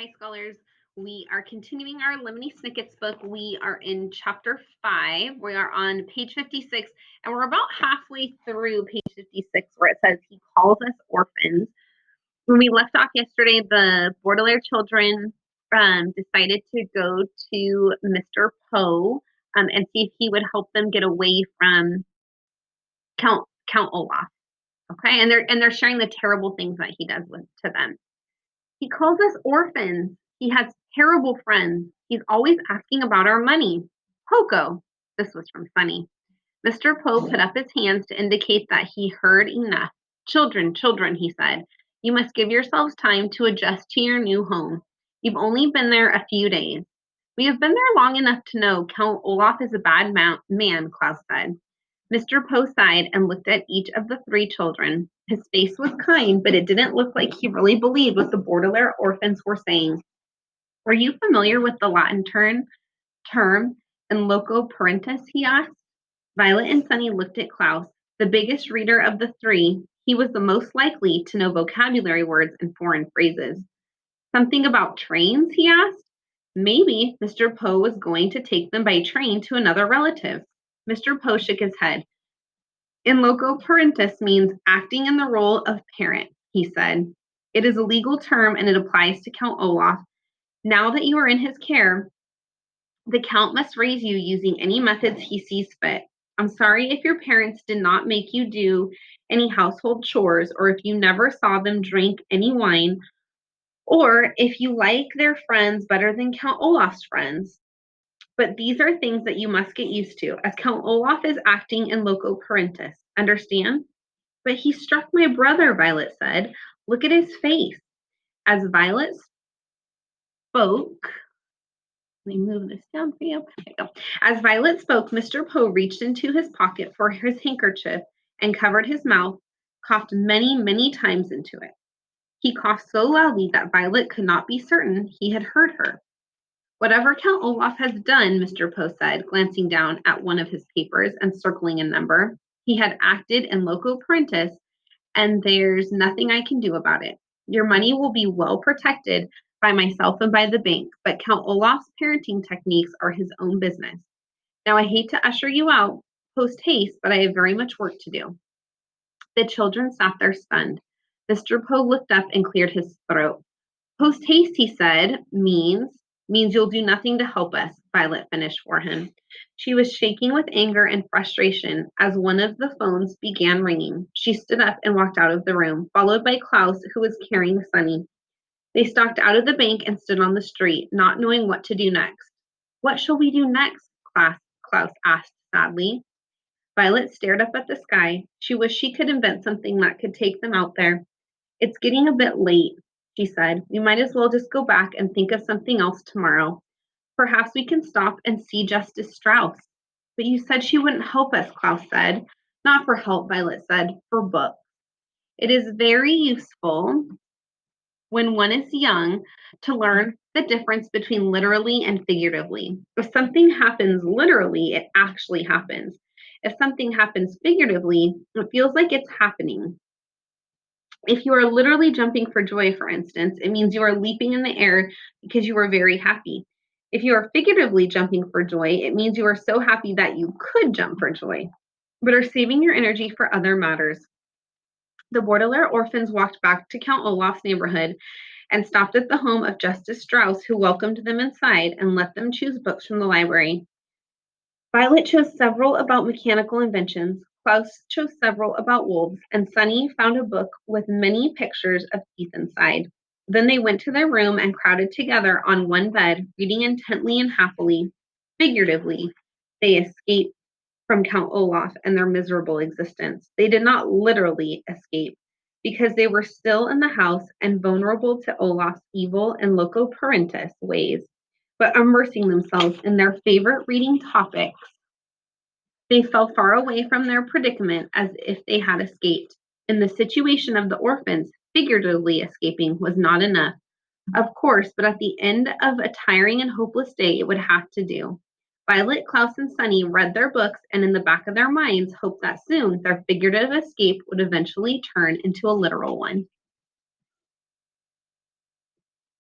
Hi, scholars. We are continuing our Lemony Snicket's book. We are in chapter 5. We are on page 56, and we're about halfway through page 56 where it says he calls us orphans. When we left off yesterday, the Baudelaire children decided to go to Mr. Poe and see if he would help them get away from Count Olaf. Okay, and they're sharing the terrible things that he does to them. He calls us orphans. He has terrible friends. He's always asking about our money. Poco. This was from Sunny. Mr. Poe put up his hands to indicate that he heard enough. Children, children, he said, you must give yourselves time to adjust to your new home. You've only been there a few days. We have been there long enough to know Count Olaf is a bad man, Klaus said. Mr. Poe sighed and looked at each of the three children. His face was kind, but it didn't look like he really believed what the Baudelaire orphans were saying. Were you familiar with the Latin term in loco parentis, he asked. Violet and Sunny looked at Klaus. The biggest reader of the three, he was the most likely to know vocabulary words and foreign phrases. Something about trains, he asked. Maybe Mr. Poe was going to take them by train to another relative. Mr. Poe shook his head. In loco parentis means acting in the role of parent, he said. It is a legal term and it applies to Count Olaf. Now that you are in his care, the Count must raise you using any methods he sees fit. I'm sorry if your parents did not make you do any household chores, or if you never saw them drink any wine, or if you like their friends better than Count Olaf's friends. But these are things that you must get used to, as Count Olaf is acting in loco parentis. Understand? But he struck my brother, Violet said. Look at his face. As Violet spoke, let me move this down for you. There you go. As Violet spoke, Mr. Poe reached into his pocket for his handkerchief and covered his mouth, coughed many, many times into it. He coughed so loudly that Violet could not be certain he had heard her. Whatever Count Olaf has done, Mr. Poe said, glancing down at one of his papers and circling a number, he had acted in loco parentis, and there's nothing I can do about it. Your money will be well protected by myself and by the bank, but Count Olaf's parenting techniques are his own business. Now, I hate to usher you out post haste, but I have very much work to do. The children sat there stunned. Mr. Poe looked up and cleared his throat. Post haste, he said, means you'll do nothing to help us, Violet finished for him. She was shaking with anger and frustration as one of the phones began ringing. She stood up and walked out of the room, followed by Klaus, who was carrying Sunny. They stalked out of the bank and stood on the street, not knowing what to do next. What shall we do next? Klaus asked sadly. Violet stared up at the sky. She wished she could invent something that could take them out there. It's getting a bit late, she said. We might as well just go back and think of something else tomorrow. Perhaps we can stop and see Justice Strauss. But you said she wouldn't help us, Klaus said. Not for help, Violet said, for books. It is very useful when one is young to learn the difference between literally and figuratively. If something happens literally, it actually happens. If something happens figuratively, it feels like it's happening. If you are literally jumping for joy, for instance, it means you are leaping in the air because you are very happy. If you are figuratively jumping for joy, it means you are so happy that you could jump for joy, but are saving your energy for other matters. The Baudelaire orphans walked back to Count Olaf's neighborhood and stopped at the home of Justice Strauss, who welcomed them inside and let them choose books from the library. Violet chose several about mechanical inventions, Klaus chose several about wolves, and Sunny found a book with many pictures of teeth inside. Then they went to their room and crowded together on one bed, reading intently and happily. Figuratively, they escaped from Count Olaf and their miserable existence. They did not literally escape, because they were still in the house and vulnerable to Olaf's evil and loco parentis ways, but immersing themselves in their favorite reading topics. They fell far away from their predicament as if they had escaped. In the situation of the orphans, figuratively escaping was not enough. Of course, but at the end of a tiring and hopeless day, it would have to do. Violet, Klaus, and Sunny read their books and in the back of their minds hoped that soon their figurative escape would eventually turn into a literal one.